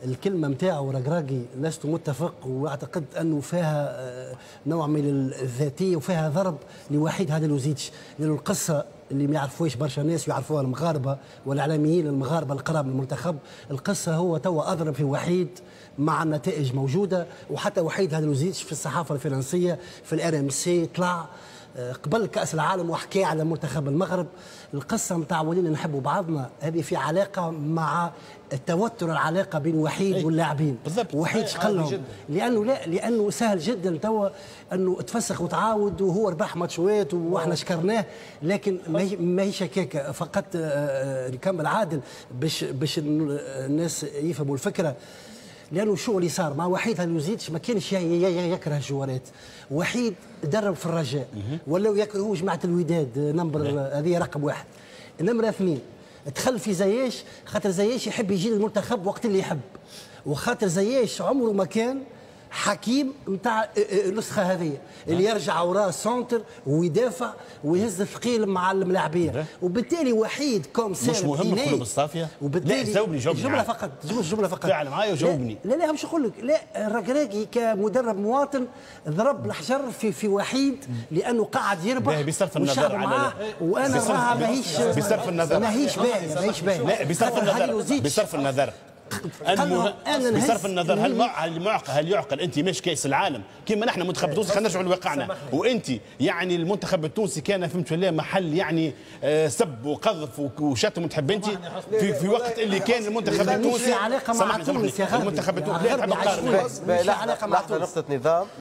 الكلمه نتاعو رقراقي لست متفق، واعتقد انه فيها نوع من الذاتيه وفيها ضرب لوحيد هذا لوزيتش، لانه القصه اللي ما يعرفوش برشا ناس يعرفوها المغاربه والاعلاميين المغاربه القراب من المنتخب، القصه هو توا اضرب في وحيد مع النتائج موجوده، وحتى وحيد هذا لوزيتش في الصحافه الفرنسيه في الار ام سي طلع قبل كأس العالم وحكى على منتخب المغرب. القصة نتاع ولينا نحبوا بعضنا هذه في علاقة مع التوتر، العلاقة بين وحيد واللاعبين. وحيد شقلهم لأنه سهل جدا توا أنه تفسخ وتعاود وهو ربح ماتشوات واحنا شكرناه، لكن ما هيش هكاك فقط. نكمل عادل باش الناس يفهموا الفكرة، لانه شو اللي صار مع وحيد هالوزيتش ما كانش يكره الجوارات. وحيد درب في الرجاء ولا هو جماعه الوداد نمبر هذه رقم واحد. نمره اثنين دخل في زياش، خاطر زياش يحب يجي للمنتخب وقت اللي يحب، وخاطر زياش عمره ما كان حكيم نتاع النسخه هذه اللي يرجع وراه سونتر ويدافع ويهز الثقيل مع الملاعبين، وبالتالي وحيد كوم سام مش مهم القلوب الصافيه. لا جاوبني جمله فقط جمله فقط فعلا معايا وجاوبني. لا مش نقول لك لا، الركراكي كمدرب مواطن ضرب الحجر في وحيد لانه قاعد يربح بصرف النظر على وانا راها ماهيش بصرف النظر ماهيش باهي لا بصرف النظر بصرف النظر هل يعقل انت مش كاس العالم كما نحن منتخب التونسي؟ خلينا نرجعوا لواقعنا. وانت يعني المنتخب التونسي كان فهمت ولا محل يعني سب وقذف وشتم وتحب انت في وقت اللي كان المنتخب التونسي علاقه مع تونس يا المنتخب التونسي لا تحب لحظه نقطه نظام.